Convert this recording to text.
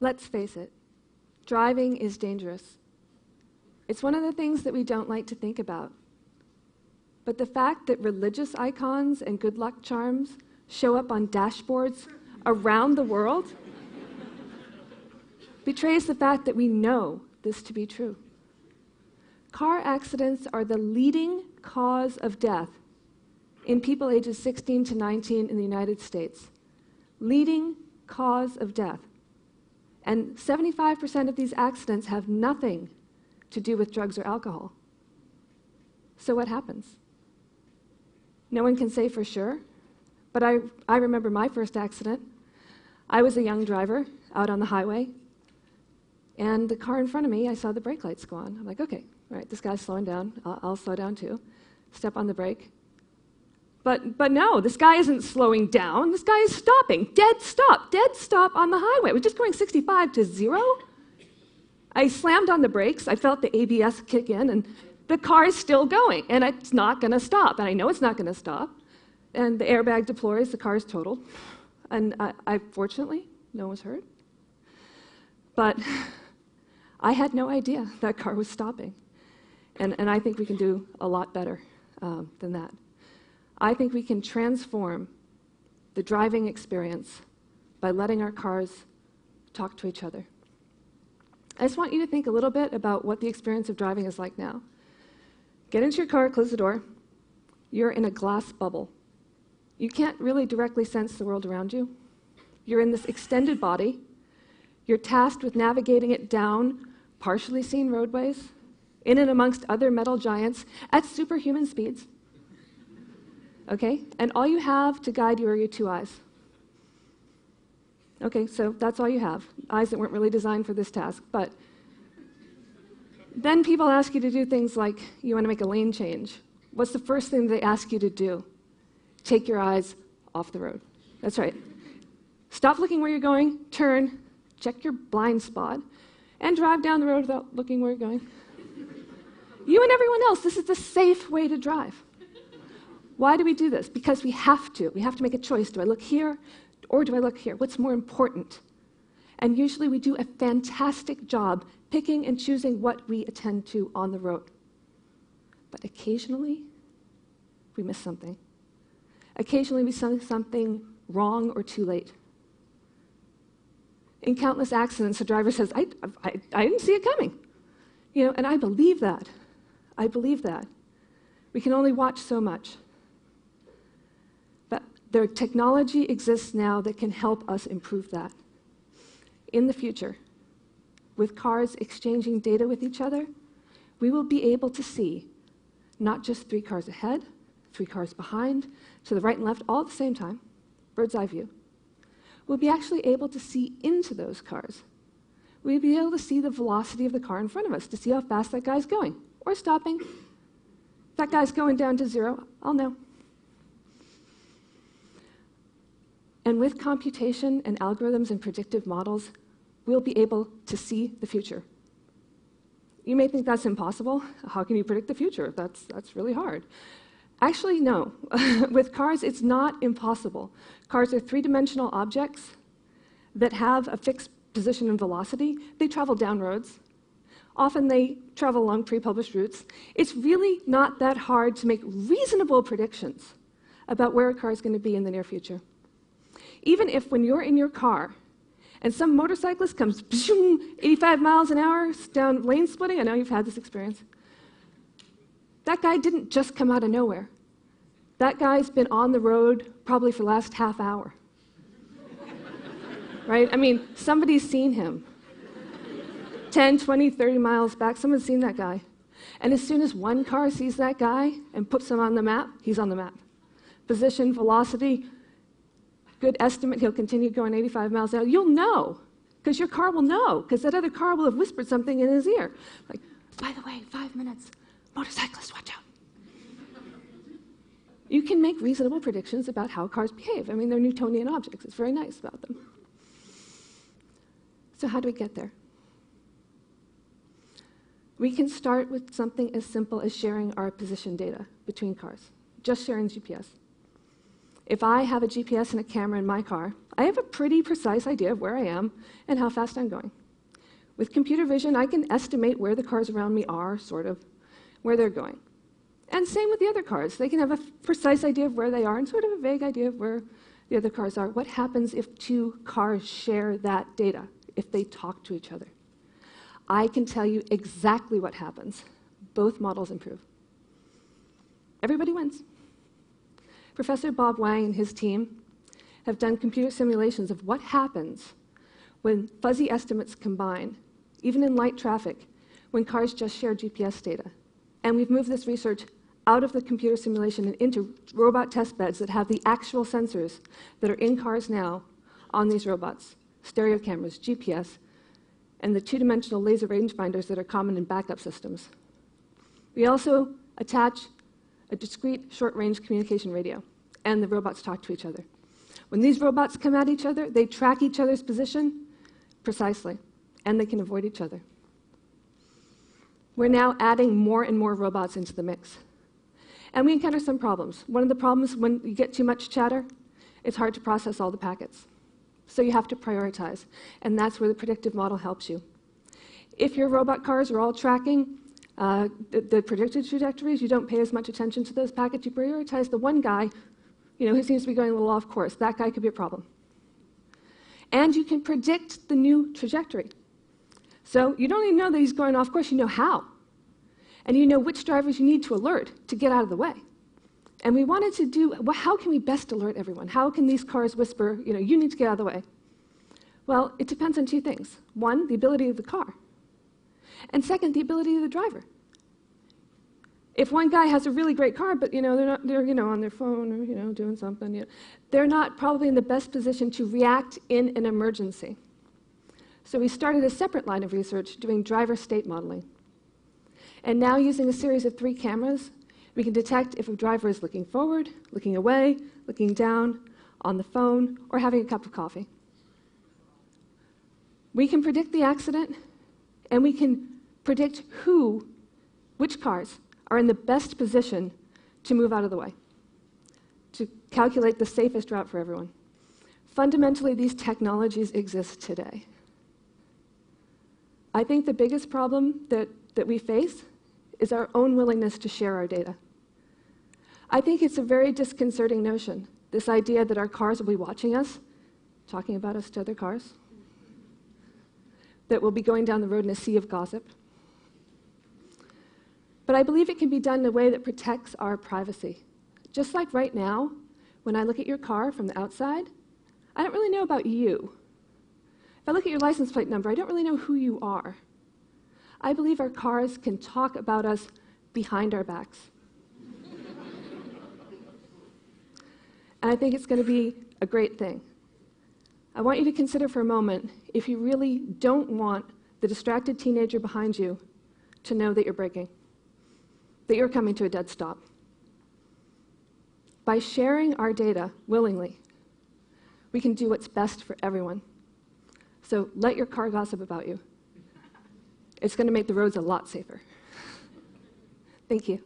Let's face it, driving is dangerous. It's one of the things that we don't like to think about. But the fact that religious icons and good luck charms show up on dashboards around the world betrays the fact that we know this to be true. Car accidents are the leading cause of death in people ages 16 to 19 in the United States. Leading cause of death. And 75% of these accidents have nothing to do with drugs or alcohol. So what happens? No one can say for sure, but I remember my first accident. I was a young driver out on the highway, and the car in front of me, I saw the brake lights go on. I'm like, okay, all right, this guy's slowing down. I'll slow down too. Step on the brake. But no, this guy isn't slowing down. This guy is stopping. Dead stop on the highway. We're just going 65 to 0. I slammed on the brakes. I felt the ABS kick in, and the car is still going, and it's not going to stop. And I know it's not going to stop. And the airbag deploys, the car is totaled. And I fortunately, no one was hurt. But I had no idea that car was stopping. And I think we can do a lot better than that. I think we can transform the driving experience by letting our cars talk to each other. I just want you to think a little bit about what the experience of driving is like now. Get into your car, close the door. You're in a glass bubble. You can't really directly sense the world around you. You're in this extended body. You're tasked with navigating it down partially seen roadways, in and amongst other metal giants at superhuman speeds. Okay? And all you have to guide you are your two eyes. Okay, so that's all you have. Eyes that weren't really designed for this task. But then people ask you to do things like, you want to make a lane change. What's the first thing they ask you to do? Take your eyes off the road. That's right. Stop looking where you're going, turn, check your blind spot, and drive down the road without looking where you're going. You and everyone else, this is the safe way to drive. Why do we do this? Because we have to. We have to make a choice. Do I look here or do I look here? What's more important? And usually we do a fantastic job picking and choosing what we attend to on the road. But occasionally, we miss something. Occasionally, we see something wrong or too late. In countless accidents, the driver says, I didn't see it coming. You know, and I believe that. I believe that. We can only watch so much. But the technology exists now that can help us improve that. In the future, with cars exchanging data with each other, we will be able to see not just 3 cars ahead, 3 cars behind, to the right and left, all at the same time, bird's eye view. We'll be actually able to see into those cars. We'll be able to see the velocity of the car in front of us, to see how fast that guy's going, or stopping. If that guy's going down to 0, I'll know. And with computation and algorithms and predictive models, we'll be able to see the future. You may think that's impossible. How can you predict the future? That's really hard. Actually, no. With cars, it's not impossible. Cars are 3-dimensional objects that have a fixed position and velocity. They travel down roads. Often they travel along pre-published routes. It's really not that hard to make reasonable predictions about where a car is going to be in the near future. Even if when you're in your car and some motorcyclist comes 85 miles an hour down lane splitting, I know you've had this experience, that guy didn't just come out of nowhere. That guy's been on the road probably for the last half hour. Right? I mean, somebody's seen him. 10, 20, 30 miles back, someone's seen that guy. And as soon as one car sees that guy and puts him on the map, he's on the map. Position, velocity, good estimate, he'll continue going 85 miles an hour. You'll know, because your car will know, because that other car will have whispered something in his ear. Like, by the way, 5 minutes, motorcyclists, watch out. You can make reasonable predictions about how cars behave. I mean, they're Newtonian objects. It's very nice about them. So how do we get there? We can start with something as simple as sharing our position data between cars, just sharing GPS. If I have a GPS and a camera in my car, I have a pretty precise idea of where I am and how fast I'm going. With computer vision, I can estimate where the cars around me are, sort of, where they're going. And same with the other cars. They can have a precise idea of where they are and sort of a vague idea of where the other cars are. What happens if two cars share that data, if they talk to each other? I can tell you exactly what happens. Both models improve. Everybody wins. Professor Bob Wang and his team have done computer simulations of what happens when fuzzy estimates combine, even in light traffic, when cars just share GPS data. And we've moved this research out of the computer simulation and into robot test beds that have the actual sensors that are in cars now on these robots, stereo cameras, GPS, and the two-dimensional laser rangefinders that are common in backup systems. We also attach a discrete short-range communication radio, and the robots talk to each other. When these robots come at each other, they track each other's position precisely, and they can avoid each other. We're now adding more and more robots into the mix. And we encounter some problems. One of the problems when you get too much chatter, it's hard to process all the packets. So you have to prioritize, and that's where the predictive model helps you. If your robot cars are all tracking the predicted trajectories, you don't pay as much attention to those packets. You prioritize the one guy who seems to be going a little off course. That guy could be a problem. And you can predict the new trajectory. So you don't even know that he's going off course, you know how. And you know which drivers you need to alert to get out of the way. And we wanted to do, well, how can we best alert everyone? How can these cars whisper, you need to get out of the way? Well, it depends on two things. One, the ability of the car. And second, the ability of the driver. If one guy has a really great car, but they're on their phone or doing something, they're not probably in the best position to react in an emergency. So we started a separate line of research doing driver state modeling. And now using a series of 3 cameras, we can detect if a driver is looking forward, looking away, looking down, on the phone, or having a cup of coffee. We can predict the accident, and we can predict which cars are in the best position to move out of the way, to calculate the safest route for everyone. Fundamentally, these technologies exist today. I think the biggest problem that we face is our own willingness to share our data. I think it's a very disconcerting notion, this idea that our cars will be watching us, talking about us to other cars, that we'll be going down the road in a sea of gossip. But I believe it can be done in a way that protects our privacy. Just like right now, when I look at your car from the outside, I don't really know about you. If I look at your license plate number, I don't really know who you are. I believe our cars can talk about us behind our backs. And I think it's going to be a great thing. I want you to consider for a moment if you really don't want the distracted teenager behind you to know that you're braking, that you're coming to a dead stop. By sharing our data willingly, we can do what's best for everyone. So let your car gossip about you. It's going to make the roads a lot safer. Thank you.